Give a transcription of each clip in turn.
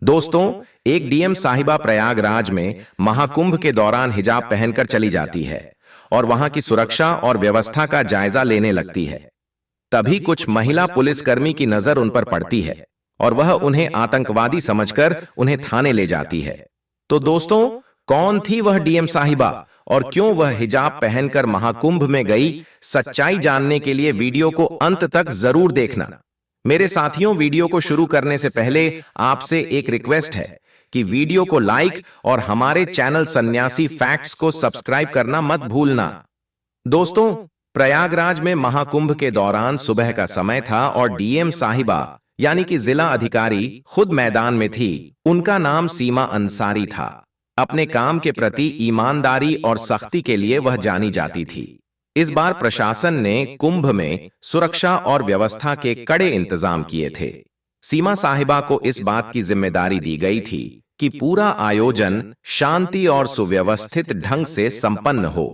दोस्तों, एक डीएम साहिबा प्रयागराज में महाकुंभ के दौरान हिजाब पहनकर चली जाती है और वहां की सुरक्षा और व्यवस्था का जायजा लेने लगती है। तभी कुछ महिला पुलिसकर्मी की नजर उन पर पड़ती है और वह उन्हें आतंकवादी समझकर उन्हें थाने ले जाती है। तो दोस्तों, कौन थी वह डीएम साहिबा और क्यों वह हिजाब पहनकर महाकुंभ में गई? सच्चाई जानने के लिए वीडियो को अंत तक जरूर देखना। मेरे साथियों, वीडियो को शुरू करने से पहले आपसे एक रिक्वेस्ट है कि वीडियो को लाइक और हमारे चैनल सन्यासी फैक्ट्स को सब्सक्राइब करना मत भूलना। दोस्तों, प्रयागराज में महाकुंभ के दौरान सुबह का समय था और डीएम साहिबा यानी कि जिला अधिकारी खुद मैदान में थी। उनका नाम सीमा अंसारी था। अपने काम के प्रति ईमानदारी और सख्ती के लिए वह जानी जाती थी। इस बार प्रशासन ने कुंभ में सुरक्षा और व्यवस्था के कड़े इंतजाम किए थे। सीमा साहिबा को इस बात की जिम्मेदारी दी गई थी कि पूरा आयोजन शांति और सुव्यवस्थित ढंग से संपन्न हो।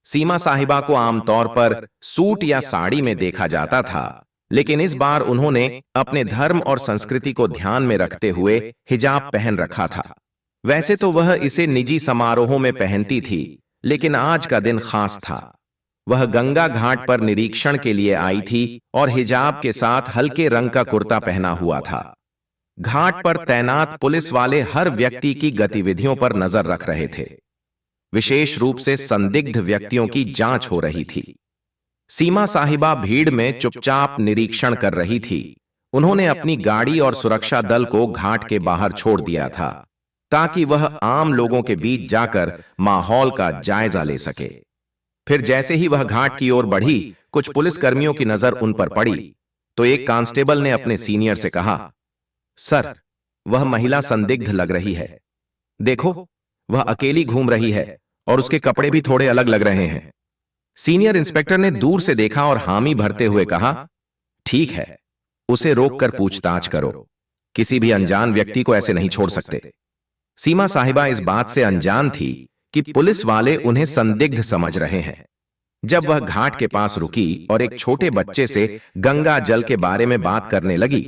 सीमा साहिबा को आमतौर पर सूट या साड़ी में देखा जाता था, लेकिन इस बार उन्होंने अपने धर्म और संस्कृति को ध्यान में रखते हुए हिजाब पहन रखा था। वैसे तो वह इसे निजी समारोहों में पहनती थी, लेकिन आज का दिन खास था। वह गंगा घाट पर निरीक्षण के लिए आई थी और हिजाब के साथ हल्के रंग का कुर्ता पहना हुआ था। घाट पर तैनात पुलिस वाले हर व्यक्ति की गतिविधियों पर नजर रख रहे थे। विशेष रूप से संदिग्ध व्यक्तियों की जांच हो रही थी। सीमा साहिबा भीड़ में चुपचाप निरीक्षण कर रही थी। उन्होंने अपनी गाड़ी और सुरक्षा दल को घाट के बाहर छोड़ दिया था ताकि वह आम लोगों के बीच जाकर माहौल का जायजा ले सके। फिर जैसे ही वह घाट की ओर बढ़ी, कुछ पुलिसकर्मियों की नजर उन पर पड़ी तो एक कांस्टेबल ने अपने सीनियर से कहा, सर, वह महिला संदिग्ध लग रही है। देखो, वह अकेली घूम रही है और उसके कपड़े भी थोड़े अलग लग रहे हैं। सीनियर इंस्पेक्टर ने दूर से देखा और हामी भरते हुए कहा, ठीक है, उसे रोककर पूछताछ करो। किसी भी अनजान व्यक्ति को ऐसे नहीं छोड़ सकते। सीमा साहिबा इस बात से अनजान थी कि पुलिस वाले उन्हें संदिग्ध समझ रहे हैं। जब वह घाट के पास रुकी और एक छोटे बच्चे से गंगा जल के बारे में बात करने लगी,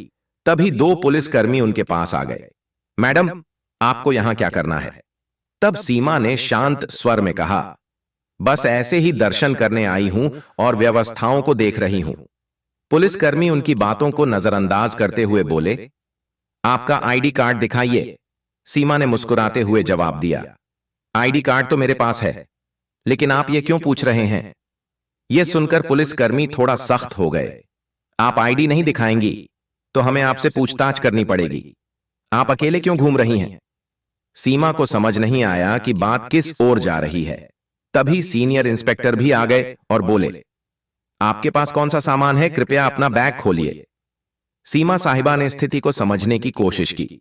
तभी दो पुलिसकर्मी उनके पास आ गए। मैडम, आपको यहां क्या करना है? तब सीमा ने शांत स्वर में कहा, बस ऐसे ही दर्शन करने आई हूं और व्यवस्थाओं को देख रही हूं। पुलिसकर्मी उनकी बातों को नजरअंदाज करते हुए बोले, आपका आईडी कार्ड दिखाइए। सीमा ने मुस्कुराते हुए जवाब दिया, आईडी कार्ड तो मेरे पास है, लेकिन आप ये क्यों पूछ रहे हैं? यह सुनकर पुलिसकर्मी थोड़ा सख्त हो गए। आप आईडी नहीं दिखाएंगी तो हमें आपसे पूछताछ करनी पड़ेगी। आप अकेले क्यों घूम रही हैं? सीमा को समझ नहीं आया कि बात किस ओर जा रही है। तभी सीनियर इंस्पेक्टर भी आ गए और बोले, आपके पास कौन सा सामान है? कृपया अपना बैग खोलिए। सीमा साहिबा ने स्थिति को समझने की कोशिश की।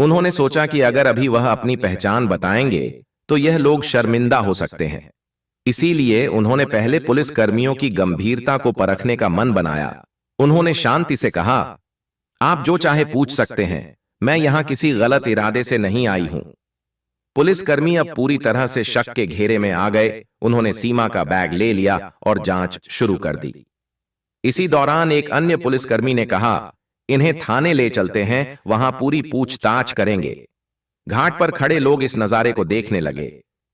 उन्होंने सोचा कि अगर अभी वह अपनी पहचान बताएंगे तो यह लोग शर्मिंदा हो सकते हैं। इसीलिए उन्होंने पहले पुलिसकर्मियों की गंभीरता को परखने का मन बनाया। उन्होंने शांति से कहा, आप जो चाहे पूछ सकते हैं, मैं यहां किसी गलत इरादे से नहीं आई हूं। पुलिसकर्मी अब पूरी तरह से शक के घेरे में आ गए। उन्होंने सीमा का बैग ले लिया और जांच शुरू कर दी। इसी दौरान एक अन्य पुलिसकर्मी ने कहा, इन्हें थाने ले चलते हैं, वहां पूरी पूछताछ करेंगे। घाट पर खड़े लोग इस नजारे को देखने लगे।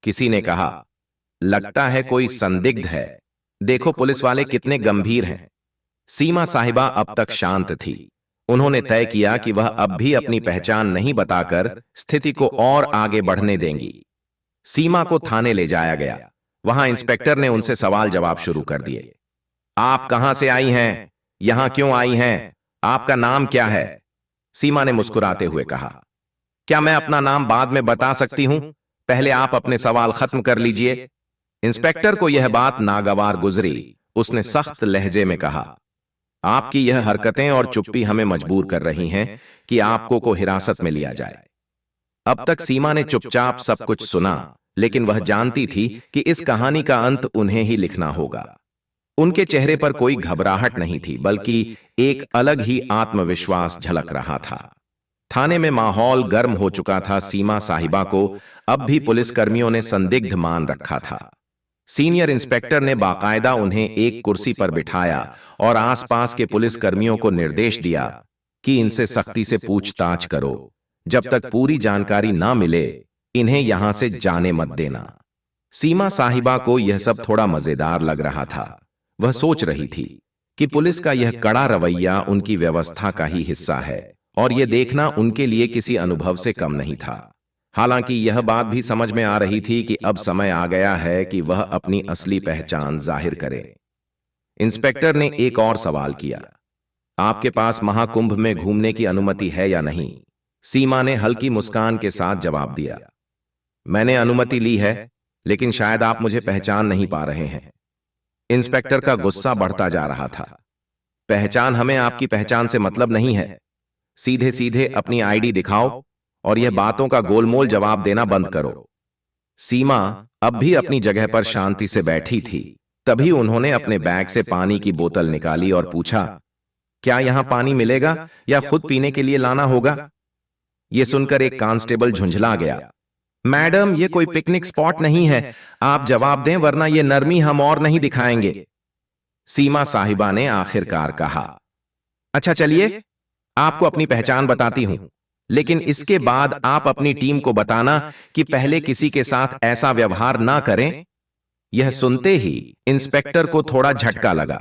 किसी ने कहा, लगता है कोई संदिग्ध है। देखो पुलिस वाले कितने गंभीर हैं। सीमा साहिबा अब तक शांत थी। उन्होंने तय किया कि वह अब भी अपनी पहचान नहीं बताकर स्थिति को और आगे बढ़ने देंगी। सीमा को थाने ले जाया गया। वहां इंस्पेक्टर ने उनसे सवाल जवाब शुरू कर दिए। आप कहां से आई हैं? यहां क्यों आई हैं? आपका नाम क्या है? सीमा ने मुस्कुराते हुए कहा, क्या मैं अपना नाम बाद में बता सकती हूं? पहले आप अपने सवाल खत्म कर लीजिए। इंस्पेक्टर को यह बात नागवार गुजरी। उसने सख्त लहजे में कहा, आपकी यह हरकतें और चुप्पी हमें मजबूर कर रही हैं कि आपको को हिरासत में लिया जाए। अब तक सीमा ने चुपचाप सब कुछ सुना, लेकिन वह जानती थी कि इस कहानी का अंत उन्हें ही लिखना होगा। उनके चेहरे पर कोई घबराहट नहीं थी, बल्कि एक अलग ही आत्मविश्वास झलक रहा था। थाने में माहौल गर्म हो चुका था। सीमा साहिबा को अब भी पुलिसकर्मियों ने संदिग्ध मान रखा था। सीनियर इंस्पेक्टर ने बाकायदा उन्हें एक कुर्सी पर बिठाया और आसपास के पुलिसकर्मियों को निर्देश दिया कि इनसे सख्ती से पूछताछ करो। जब तक पूरी जानकारी ना मिले इन्हें यहां से जाने मत देना। सीमा साहिबा को यह सब थोड़ा मजेदार लग रहा था। वह सोच रही थी कि पुलिस का यह कड़ा रवैया उनकी व्यवस्था का ही हिस्सा है और यह देखना उनके लिए किसी अनुभव से कम नहीं था। हालांकि यह बात भी समझ में आ रही थी कि अब समय आ गया है कि वह अपनी असली पहचान जाहिर करे। इंस्पेक्टर ने एक और सवाल किया, आपके पास महाकुंभ में घूमने की अनुमति है या नहीं? सीमा ने हल्की मुस्कान के साथ जवाब दिया, मैंने अनुमति ली है, लेकिन शायद आप मुझे पहचान नहीं पा रहे हैं। इंस्पेक्टर का गुस्सा बढ़ता जा रहा था। पहचान हमें आपकी पहचान से मतलब नहीं है। सीधे सीधे अपनी आईडी दिखाओ और यह बातों का गोलमोल जवाब देना बंद करो। सीमा अब भी अपनी जगह पर शांति से बैठी थी। तभी उन्होंने अपने बैग से पानी की बोतल निकाली और पूछा, क्या यहां पानी मिलेगा या खुद पीने के लिए लाना होगा? यह सुनकर एक कांस्टेबल झुंझला गया, मैडम ये कोई पिकनिक स्पॉट नहीं है, आप जवाब दें वरना ये नरमी हम और नहीं दिखाएंगे। सीमा साहिबा ने आखिरकार कहा, अच्छा चलिए आपको अपनी पहचान बताती हूं, लेकिन इसके बाद आप अपनी टीम को बताना कि पहले किसी के साथ ऐसा व्यवहार ना करें। यह सुनते ही इंस्पेक्टर को थोड़ा झटका लगा।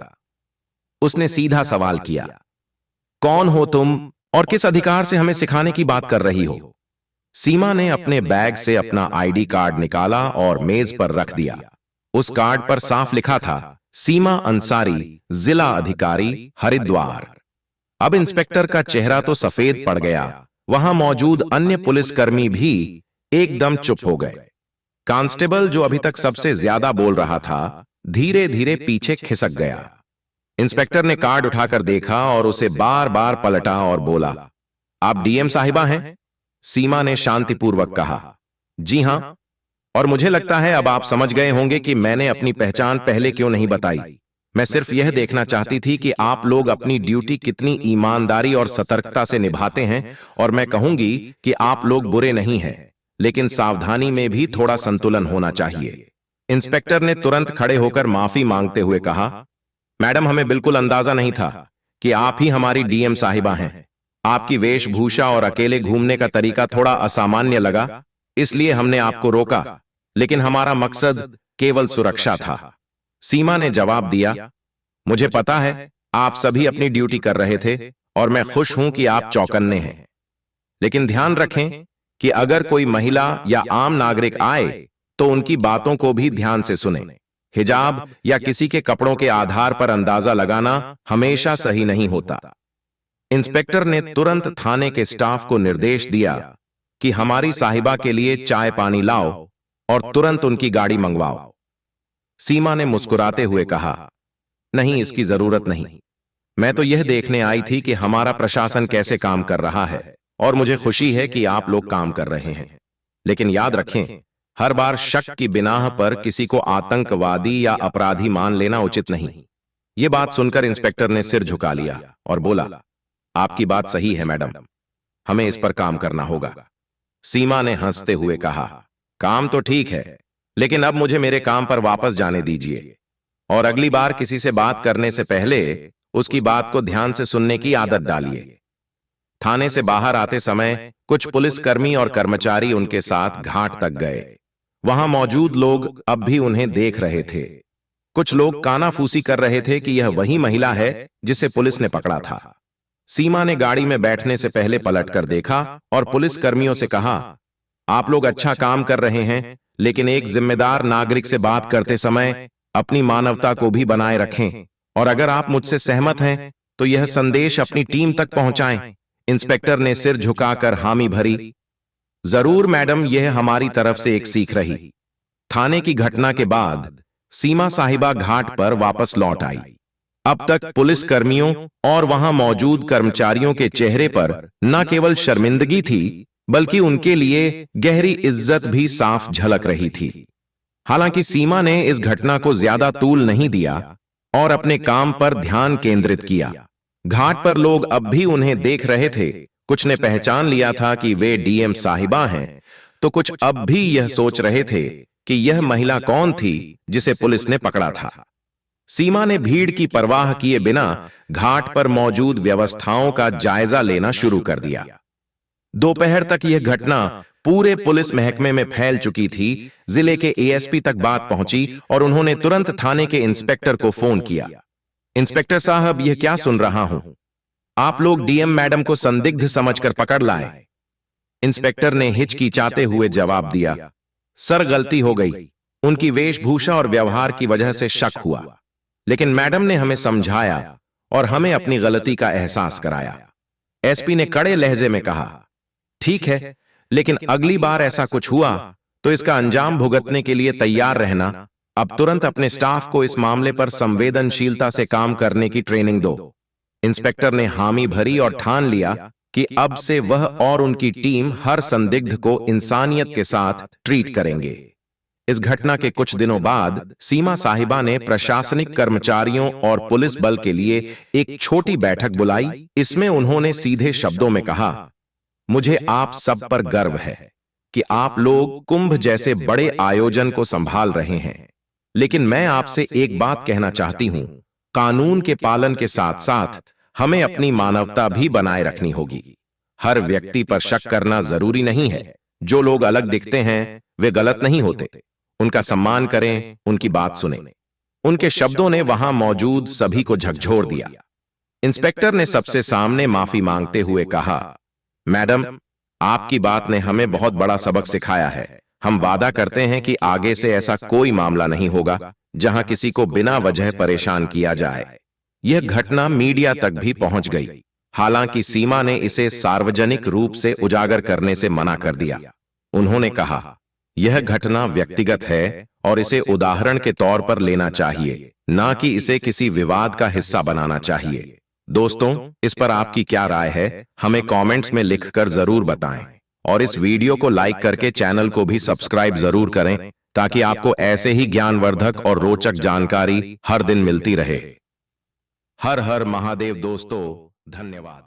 उसने सीधा सवाल किया, कौन हो तुम और किस अधिकार से हमें सिखाने की बात कर रही हो? सीमा ने अपने बैग से अपना आईडी कार्ड निकाला और मेज पर रख दिया। उस कार्ड पर साफ लिखा था, सीमा अंसारी, जिला अधिकारी, हरिद्वार। अब इंस्पेक्टर का चेहरा तो सफेद पड़ गया। वहां मौजूद अन्य पुलिसकर्मी भी एकदम चुप हो गए। कांस्टेबल जो अभी तक सबसे ज्यादा बोल रहा था, धीरे धीरे पीछे खिसक गया। इंस्पेक्टर ने कार्ड उठाकर देखा और उसे बार बार पलटा और बोला, आप डीएम साहिबा हैं? सीमा ने शांतिपूर्वक कहा, जी हां, और मुझे लगता है अब आप समझ गए होंगे कि मैंने अपनी पहचान पहले क्यों नहीं बताई। मैं सिर्फ यह देखना चाहती थी कि आप लोग अपनी ड्यूटी कितनी ईमानदारी और सतर्कता से निभाते हैं, और मैं कहूंगी कि आप लोग बुरे नहीं हैं, लेकिन सावधानी में भी थोड़ा संतुलन होना चाहिए। इंस्पेक्टर ने तुरंत खड़े होकर माफी मांगते हुए कहा, मैडम हमें बिल्कुल अंदाजा नहीं था कि आप ही हमारी डीएम साहिबा हैं। आपकी वेशभूषा और अकेले घूमने का तरीका थोड़ा असामान्य लगा, इसलिए हमने आपको रोका, लेकिन हमारा मकसद केवल सुरक्षा था। सीमा ने जवाब दिया, मुझे पता है आप सभी अपनी ड्यूटी कर रहे थे और मैं खुश हूं कि आप चौकन्ने हैं, लेकिन ध्यान रखें कि अगर कोई महिला या आम नागरिक आए तो उनकी बातों को भी ध्यान से सुने। हिजाब या किसी के कपड़ों के आधार पर अंदाजा लगाना हमेशा सही नहीं होता। इंस्पेक्टर ने तुरंत थाने के स्टाफ को निर्देश दिया कि हमारी साहिबा के लिए चाय पानी लाओ और तुरंत उनकी गाड़ी मंगवाओ। सीमा ने मुस्कुराते हुए कहा, नहीं इसकी जरूरत नहीं, मैं तो यह देखने आई थी कि हमारा प्रशासन कैसे काम कर रहा है और मुझे खुशी है कि आप लोग काम कर रहे हैं। लेकिन याद रखें, हर बार शक की बिनाह पर किसी को आतंकवादी या अपराधी मान लेना उचित नहीं। यह बात सुनकर इंस्पेक्टर ने सिर झुका लिया और बोला, आपकी बात सही है मैडम, हमें इस पर काम करना होगा। सीमा ने हंसते हुए कहा, काम तो ठीक है, लेकिन अब मुझे मेरे काम पर वापस जाने दीजिए और अगली बार किसी से बात करने से पहले उसकी बात को ध्यान से सुनने की आदत डालिए। थाने से बाहर आते समय कुछ पुलिसकर्मी और कर्मचारी उनके साथ घाट तक गए। वहां मौजूद लोग अब भी उन्हें देख रहे थे। कुछ लोग कानाफूसी कर रहे थे कि यह वही महिला है जिसे पुलिस ने पकड़ा था। सीमा ने गाड़ी में बैठने से पहले पलटकर देखा और पुलिसकर्मियों से कहा, आप लोग अच्छा काम कर रहे हैं, लेकिन एक जिम्मेदार नागरिक से बात करते समय अपनी मानवता को भी बनाए रखें, और अगर आप मुझसे सहमत हैं तो यह संदेश अपनी टीम तक पहुंचाएं। इंस्पेक्टर ने सिर झुकाकर हामी भरी, जरूर मैडम, यह हमारी तरफ से एक सीख रही। थाने की घटना के बाद सीमा साहिबा घाट पर वापस लौट आई। अब तक पुलिसकर्मियों और वहां मौजूद कर्मचारियों के चेहरे पर न केवल शर्मिंदगी थी, बल्कि उनके लिए गहरी इज्जत भी साफ झलक रही थी। हालांकि सीमा ने इस घटना को ज्यादा तूल नहीं दिया और अपने काम पर ध्यान केंद्रित किया। घाट पर लोग अब भी उन्हें देख रहे थे। कुछ ने पहचान लिया था कि वे डीएम साहिबा हैं, तो कुछ अब भी यह सोच रहे थे कि यह महिला कौन थी जिसे पुलिस ने पकड़ा था। सीमा ने भीड़ की परवाह किए बिना घाट पर मौजूद व्यवस्थाओं का जायजा लेना शुरू कर दिया। दोपहर तक यह घटना पूरे पुलिस महकमे में फैल चुकी थी। जिले के एएसपी तक बात पहुंची और उन्होंने तुरंत थाने के इंस्पेक्टर को फोन किया। इंस्पेक्टर साहब, यह क्या सुन रहा हूं? आप लोग डीएम मैडम को संदिग्ध समझकर पकड़ लाए। इंस्पेक्टर ने हिचकिचाते हुए जवाब दिया, सर गलती हो गई, उनकी वेशभूषा और व्यवहार की वजह से शक हुआ, लेकिन मैडम ने हमें समझाया और हमें अपनी गलती का एहसास कराया। एसपी ने कड़े लहजे में कहा, ठीक है, लेकिन अगली बार ऐसा कुछ हुआ तो इसका अंजाम भुगतने के लिए तैयार रहना। अब तुरंत अपने स्टाफ को इस मामले पर संवेदनशीलता से काम करने की ट्रेनिंग दो। इंस्पेक्टर ने हामी भरी और ठान लिया कि अब से वह और उनकी टीम हर संदिग्ध को इंसानियत के साथ ट्रीट करेंगे। इस घटना के कुछ दिनों बाद सीमा साहिबा ने प्रशासनिक कर्मचारियों और पुलिस बल के लिए एक छोटी बैठक बुलाई। इसमें उन्होंने सीधे शब्दों में कहा, मुझे आप सब पर गर्व है कि आप लोग कुंभ जैसे बड़े आयोजन को संभाल रहे हैं, लेकिन मैं आपसे एक बात कहना चाहती हूं, कानून के पालन के साथ साथ हमें अपनी मानवता भी बनाए रखनी होगी। हर व्यक्ति पर शक करना जरूरी नहीं है। जो लोग अलग दिखते हैं वे गलत नहीं होते। उनका सम्मान करें, उनकी बात सुनें। उनके शब्दों ने वहां मौजूद सभी को झकझोर दिया। इंस्पेक्टर ने सबसे सामने माफी मांगते हुए कहा, मैडम, आपकी बात ने हमें बहुत बड़ा सबक सिखाया है। हम वादा करते हैं कि आगे से ऐसा कोई मामला नहीं होगा जहां किसी को बिना वजह परेशान किया जाए। यह घटना मीडिया तक भी पहुंच गई, हालांकि सीमा ने इसे सार्वजनिक रूप से उजागर करने से मना कर दिया। उन्होंने कहा, यह घटना व्यक्तिगत है और इसे उदाहरण के तौर पर लेना चाहिए, ना कि इसे किसी विवाद का हिस्सा बनाना चाहिए। दोस्तों, इस पर आपकी क्या राय है, हमें कमेंट्स में लिखकर जरूर बताएं और इस वीडियो को लाइक करके चैनल को भी सब्सक्राइब जरूर करें ताकि आपको ऐसे ही ज्ञानवर्धक और रोचक जानकारी हर दिन मिलती रहे। हर हर महादेव दोस्तों, धन्यवाद।